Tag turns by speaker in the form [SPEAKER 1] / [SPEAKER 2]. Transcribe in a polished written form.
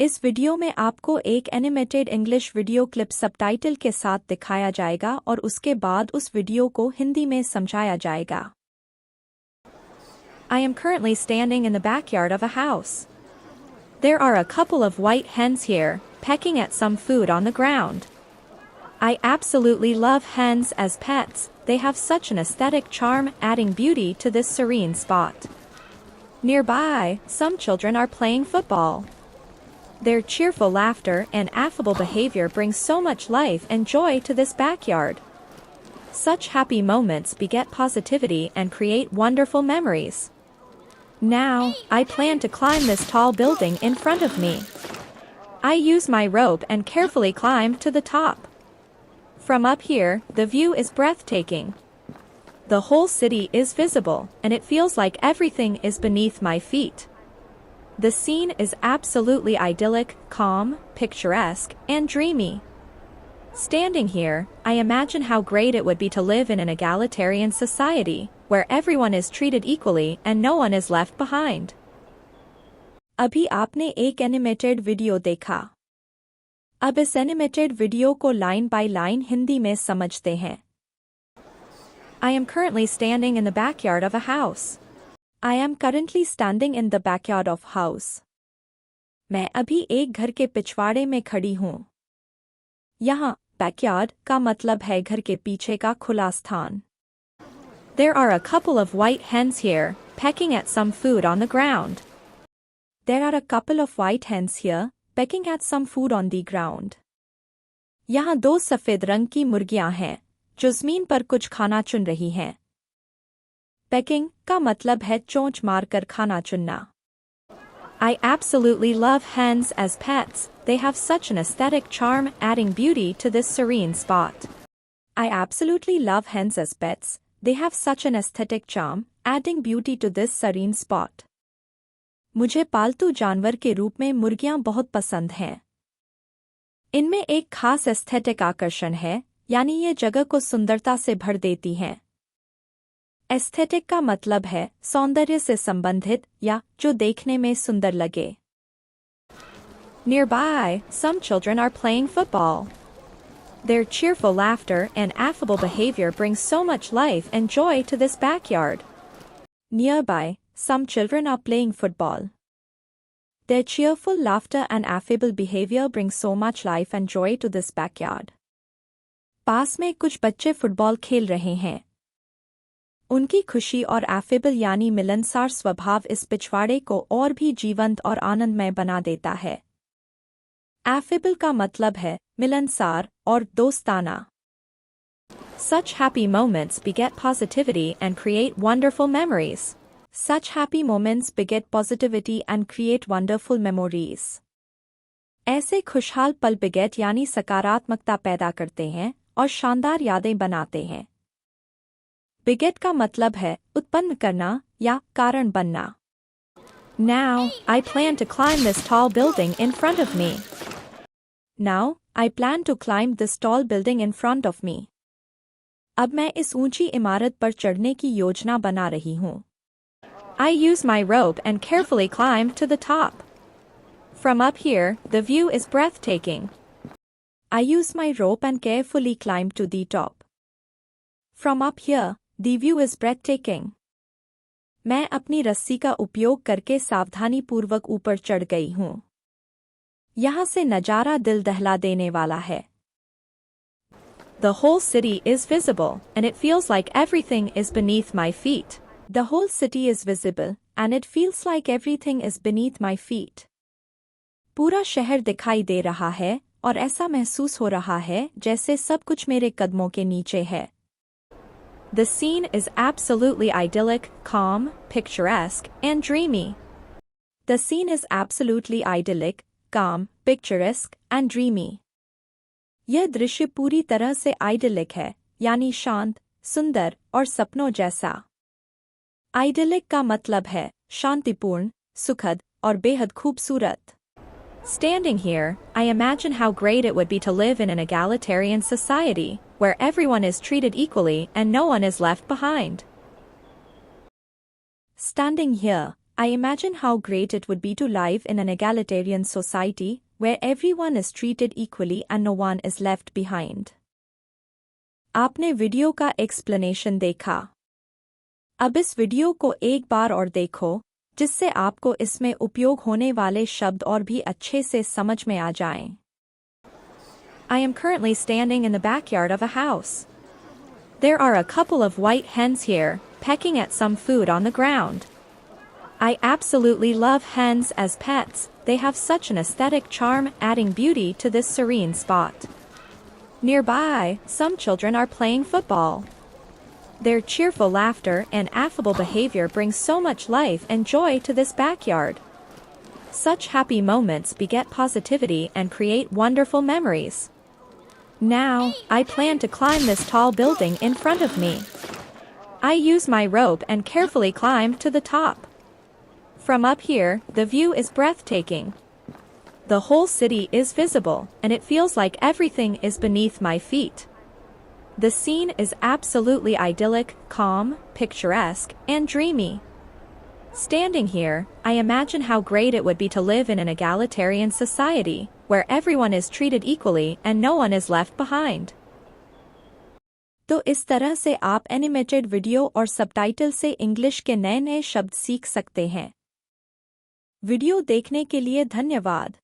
[SPEAKER 1] इस वीडियो में आपको एक animated English video clip subtitle के साथ दिखाया जाएगा और उसके बाद उस वीडियो को हिंदी में समझाया जाएगा। I am currently standing in the backyard of a house. There are a couple of white hens here, pecking at some food on the ground. I absolutely love hens as pets. They have such an aesthetic charm, adding beauty to this serene spot. Nearby, some children are playing football. Their cheerful laughter and affable behavior bring so much life and joy to this backyard. Such happy moments beget positivity and create wonderful memories. Now, I plan to climb this tall building in front of me. I use my rope and carefully climb to the top. From up here, the view is breathtaking. The whole city is visible, and it feels like everything is beneath my feet. The scene is absolutely idyllic, calm, picturesque, and dreamy. Standing here, I imagine how great it would be to live in an egalitarian society, where everyone is treated equally and no one is left behind. अभी आपने एक animated video देखा। अब इस animated video को line by line Hindi में समझते हैं। I am currently standing in the backyard of a house. I am currently standing in the backyard of house. मैं अभी एक घर के पिछवाड़े में खड़ी हूँ। यहाँ backyard का मतलब है घर के पीछे का खुला स्थान। There are a couple of white hens here, pecking at some food on the ground. There are a couple of white hens here, pecking at some food on the ground. यहाँ दो सफेद रंग की मुर्गियाँ हैं, जो ज़मीन पर कुछ खाना चुन रही हैं। Pecking का मतलब है चोंच मारकर खाना चुनना। I absolutely love hens as pets. They have such an aesthetic charm, adding beauty to this serene spot. I absolutely love hens as pets. They have such an aesthetic charm, adding beauty to this serene spot. मुझे पालतू जानवर के रूप में मुर्गियाँ बहुत पसंद हैं। इनमें एक खास एस्थेटिक आकर्षण है, यानी ये जगह को सुंदरता से भर देती हैं। एस्थेटिक का मतलब है सौंदर्य से संबंधित या जो देखने में सुंदर लगे। Nearby, some children are playing football. Their cheerful laughter and affable behavior bring so much life and joy to this backyard. Nearby, some children are playing football. Their cheerful laughter and affable behavior bring so much life and joy to this backyard. पास में कुछ बच्चे football खेल रहे हैं। उनकी खुशी और affable यानी मिलनसार स्वभाव इस पिछवाड़े को और भी जीवंत और आनंदमय बना देता है। Affable का मतलब है मिलनसार और दोस्ताना। Such happy moments beget positivity and create wonderful memories. Such happy moments beget positivity and create wonderful memories. ऐसे खुशहाल पल beget यानी सकारात्मकता पैदा करते हैं और शानदार यादें बनाते हैं। Beget का मतलब है उत्पन्न करना या कारण बनना। Now, I plan to climb this tall building in front of me. Now, I plan to climb this tall building in front of me. अब मैं इस ऊंची इमारत पर चढ़ने की योजना बना रही हूँ। I use my rope and carefully climb to the top. From up here, the view is breathtaking. I use my rope and carefully climb to the top. From up here, the view is breathtaking. मैं अपनी रस्सी का उपयोग करके सावधानीपूर्वक ऊपर चढ़ गई हूँ। यहाँ से नजारा दिल दहला देने वाला है। The whole city is visible, and it feels like everything is beneath my feet. The whole city is visible, and it feels like everything is beneath my feet. पूरा शहर दिखाई दे रहा है और ऐसा महसूस हो रहा है जैसे सब कुछ मेरे कदमों के नीचे है। The scene is absolutely idyllic, calm, picturesque, and dreamy. The scene is absolutely idyllic, calm, picturesque, and dreamy. यह दृश्य पूरी तरह से idyllic है, यानी शांत, सुंदर और सपनों जैसा। Idyllic का मतलब है शांतिपूर्ण, सुखद और बेहद खूबसूरत। Standing here, I imagine how great it would be to live in an egalitarian society, where everyone is treated equally and no one is left behind. Standing here, I imagine how great it would be to live in an egalitarian society where everyone is treated equally and no one is left behind. आपने video का explanation देखा। अब इस video को एक बार और देखो जिससे आपको इसमें उपयोग होने वाले शब्द और भी अच्छे से समझ में आ जाएं। I am currently standing in the backyard of a house. There are a couple of white hens here, pecking at some food on the ground. I absolutely love hens as pets. They have such an aesthetic charm, adding beauty to this serene spot. Nearby, some children are playing football. Their cheerful laughter and affable behavior bring so much life and joy to this backyard. Such happy moments beget positivity and create wonderful memories. Now, I plan to climb this tall building in front of me. I use my rope and carefully climb to the top. From up here, the view is breathtaking. The whole city is visible, and it feels like everything is beneath my feet. The scene is absolutely idyllic, calm, picturesque, and dreamy. Standing here, I imagine how great it would be to live in an egalitarian society, where everyone is treated equally and no one is left behind. तो इस तरह से आप animated video और subtitle से English के नए नए शब्द सीख सकते हैं। वीडियो देखने के लिए धन्यवाद।